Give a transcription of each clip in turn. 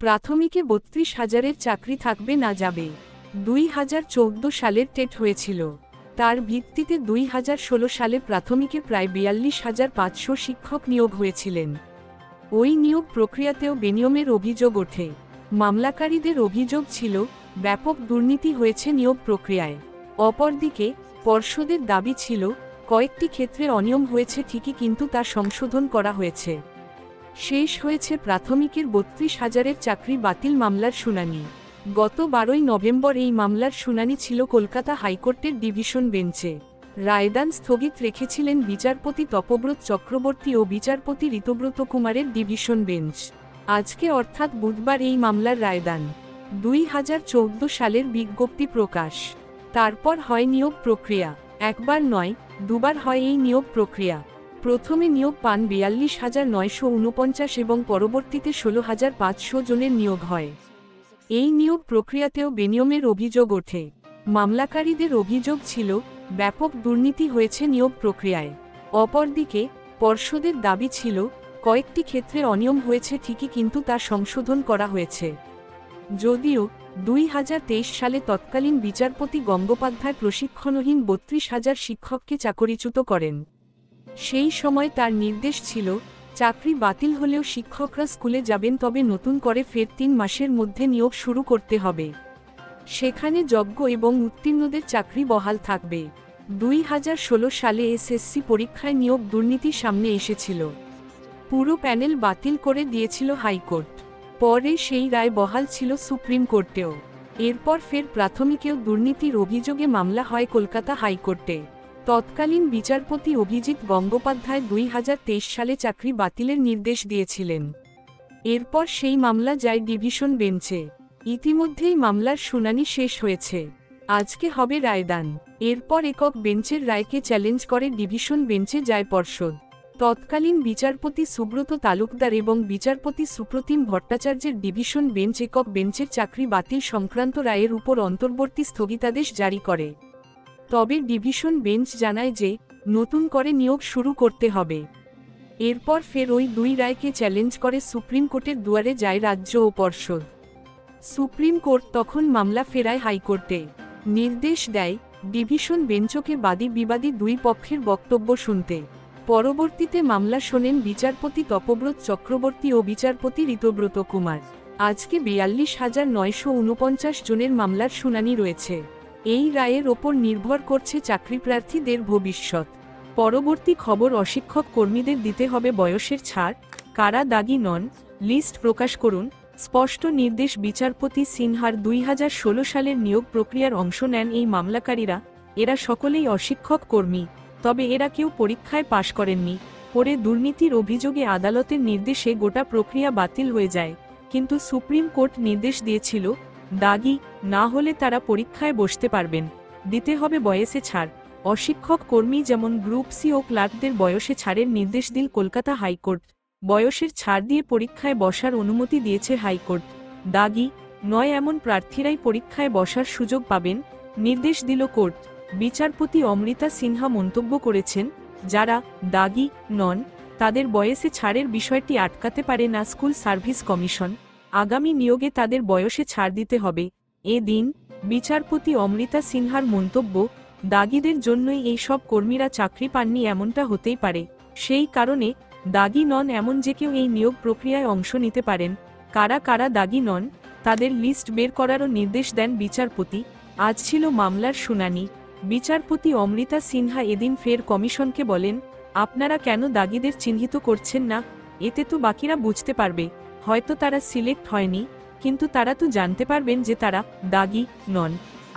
প্রাথমিকে ৩২,০০০-এর চাকরি থাকবে না যাবে। ২০১৪ সালের টেট হয়েছিল। তার ভিত্তিতে ২০১৬ সালে প্রাথমিকে প্রায় ৪২,৫০০ শিক্ষক নিয়োগ হয়েছিলেন। ওই নিয়োগ প্রক্রিয়াতেও বেনিয়মের অভিযোগ ওঠে। মামলাকারীদের অভিযোগ ছিল ব্যাপক দুর্নীতি হয়েছে নিয়োগ প্রক্রিয়ায়। অপরদিকে পর্ষদের দাবি ছিল কয়েকটি ক্ষেত্রে অনিয়ম হয়েছে ঠিকই, কিন্তু তা সংশোধন করা হয়েছে। শেষ হয়েছে প্রাথমিকের ৩২,০০০-এর চাকরি বাতিল মামলার শুনানি। গত ১২ই নভেম্বর এই মামলার শুনানি ছিল কলকাতা হাইকোর্টের ডিভিশন বেঞ্চে। রায়দান স্থগিত রেখেছিলেন বিচারপতি তপব্রত চক্রবর্তী ও বিচারপতি ঋতব্রত কুমারের ডিভিশন বেঞ্চ। আজকে অর্থাৎ বুধবার এই মামলার রায়দান। ২০১৪ সালের বিজ্ঞপ্তি প্রকাশ। তারপর হয় নিয়োগ প্রক্রিয়া। একবার নয়, দুবার হয় এই নিয়োগ প্রক্রিয়া। প্রথমে নিয়োগ পান ৪২,৯৪৯ এবং পরবর্তীতে ১৬,৫০০ জনের নিয়োগ হয়। এই নিয়োগ প্রক্রিয়াতেও বেনিয়মের অভিযোগ ওঠে। মামলাকারীদের অভিযোগ ছিল ব্যাপক দুর্নীতি হয়েছে নিয়োগ প্রক্রিয়ায়। অপরদিকে পর্ষদের দাবি ছিল কয়েকটি ক্ষেত্রে অনিয়ম হয়েছে ঠিকই, কিন্তু তা সংশোধন করা হয়েছে। যদিও ২০২৩ সালে তৎকালীন বিচারপতি গঙ্গোপাধ্যায় প্রশিক্ষণহীন ৩২,০০০ শিক্ষককে চাকরিচ্যুত করেন। সেই সময় তার নির্দেশ ছিল চাকরি বাতিল হলেও শিক্ষকরা স্কুলে যাবেন, তবে নতুন করে ফের ৩ মাসের মধ্যে নিয়োগ শুরু করতে হবে। সেখানে যোগ্য এবং উত্তীর্ণদের চাকরি বহাল থাকবে। ২০১৬ সালে এসএসসি পরীক্ষায় নিয়োগ দুর্নীতি সামনে এসেছিল। পুরো প্যানেল বাতিল করে দিয়েছিল হাইকোর্ট। পরে সেই রায় বহাল ছিল সুপ্রিম কোর্টেও। এরপর ফের প্রাথমিকেও দুর্নীতির অভিযোগে মামলা হয় কলকাতা হাইকোর্টে। তৎকালীন বিচারপতি অভিজিৎ গঙ্গোপাধ্যায় ২০২৩ সালে চাকরি বাতিলের নির্দেশ দিয়েছিলেন। এরপর সেই মামলা যায় ডিভিশন বেঞ্চে। ইতিমধ্যেই মামলার শুনানি শেষ হয়েছে। আজকে হবে রায়দান। এরপর একক বেঞ্চের রায়কে চ্যালেঞ্জ করে ডিভিশন বেঞ্চে যায় পর্ষদ। তৎকালীন বিচারপতি সুব্রত তালুকদার এবং বিচারপতি সুপ্রতিম ভট্টাচার্যের ডিভিশন বেঞ্চ একক বেঞ্চের চাকরি বাতিল সংক্রান্ত রায়ের উপর অন্তর্বর্তী স্থগিতাদেশ জারি করে। তবে ডিভিশন বেঞ্চ জানায় যে নতুন করে নিয়োগ শুরু করতে হবে। এরপর ফের ওই দুই রায়কে চ্যালেঞ্জ করে সুপ্রিম কোর্টের দুয়ারে যায় রাজ্য ও পর্ষদ। সুপ্রিম কোর্ট তখন মামলা ফেরায় হাইকোর্টে। নির্দেশ দেয় ডিভিশন বেঞ্চকে বাদী বিবাদী দুই পক্ষের বক্তব্য শুনতে। পরবর্তীতে মামলা শোনেন বিচারপতি তপব্রত চক্রবর্তী ও বিচারপতি ঋতব্রত কুমার। আজকে ৪২,৯৪৯ জনের মামলার শুনানি রয়েছে। এই রায়ের ওপর নির্ভর করছে চাকরিপ্রার্থীদের ভবিষ্যৎ। পরবর্তী খবর, অশিক্ষক কর্মীদের দিতে হবে বয়সের ছাড়, কারা দাগী নন, লিস্ট প্রকাশ করুন। স্পষ্ট নির্দেশ বিচারপতি সিনহার। ২০১৬ সালের নিয়োগ প্রক্রিয়ার অংশ নেন এই মামলাকারীরা। এরা সকলেই অশিক্ষক কর্মী, তবে এরা কেউ পরীক্ষায় পাশ করেননি। পরে দুর্নীতির অভিযোগে আদালতের নির্দেশে গোটা প্রক্রিয়া বাতিল হয়ে যায়। কিন্তু সুপ্রিম কোর্ট নির্দেশ দিয়েছিল দাগী না হলে তারা পরীক্ষায় বসতে পারবেন। দিতে হবে বয়সে ছাড়। অশিক্ষক কর্মী যেমন গ্রুপ সি ও ক্লার্কদের বয়সে ছাড়ের নির্দেশ দিল কলকাতা হাইকোর্ট। বয়সের ছাড় দিয়ে পরীক্ষায় বসার অনুমতি দিয়েছে হাইকোর্ট। দাগী নয় এমন প্রার্থীরাই পরীক্ষায় বসার সুযোগ পাবেন, নির্দেশ দিল কোর্ট। বিচারপতি অমৃতা সিনহা মন্তব্য করেছেন, যারা দাগী নন তাদের বয়সে ছাড়ের বিষয়টি আটকাতে পারে না স্কুল সার্ভিস কমিশন। আগামী নিয়োগে তাদের বয়সে ছাড় দিতে হবে। এদিন বিচারপতি অমৃতা সিনহার মন্তব্য, দাগীদের জন্যই এই সব কর্মীরা চাকরি পাননি এমনটা হতেই পারে। সেই কারণে দাগী নন এমন যে কেউ এই নিয়োগ প্রক্রিয়ায় অংশ নিতে পারেন। কারা কারা দাগী নন তাদের লিস্ট বের করারও নির্দেশ দেন বিচারপতি। আজ ছিল মামলার শুনানি। বিচারপতি অমৃতা সিনহা এদিন ফের কমিশনকে বলেন, আপনারা কেন দাগীদের চিহ্নিত করছেন না? এতে তো বাকিরা বুঝতে পারবে হয়তো তারা সিলেক্ট হয়নি, কিন্তু তারা তো জানতে পারবেন যে তারা দাগী নন।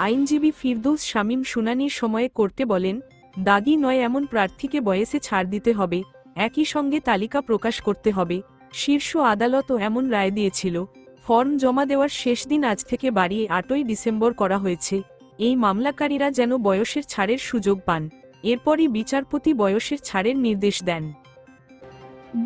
আইনজীবী ফিরদৌস শামীম শুনানির সময়ে কোর্টে বলেন, দাগী নয় এমন প্রার্থীকে বয়সে ছাড় দিতে হবে, একই সঙ্গে তালিকা প্রকাশ করতে হবে। শীর্ষ আদালতও এমন রায় দিয়েছিল। ফর্ম জমা দেওয়ার শেষ দিন আজ থেকে বাড়িয়ে ৮ই ডিসেম্বর করা হয়েছে। এই মামলাকারীরা যেন বয়সের ছাড়ের সুযোগ পান। এরপরই বিচারপতি বয়সের ছাড়ের নির্দেশ দেন।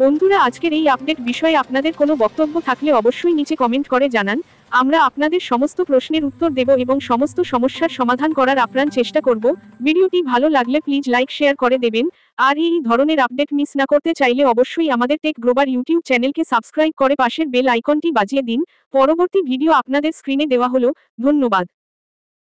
বন্ধুরা, আজকের এই আপডেট বিষয়ে আপনাদের কোনো বক্তব্য থাকলে অবশ্যই নিচে কমেন্ট করে জানান। আমরা আপনাদের সমস্ত প্রশ্নের উত্তর দেব এবং সমস্ত সমস্যার সমাধান করার আপ্রাণ চেষ্টা করব। ভিডিওটি ভালো লাগলে প্লিজ লাইক শেয়ার করে দেবেন। আর এই ধরনের আপডেট মিস না করতে চাইলে অবশ্যই আমাদের টেক গ্লোবাল ইউটিউব চ্যানেলকে সাবস্ক্রাইব করে পাশের বেল আইকনটি বাজিয়ে দিন। পরবর্তী ভিডিও আপনাদের স্ক্রিনে দেওয়া হলো। ধন্যবাদ।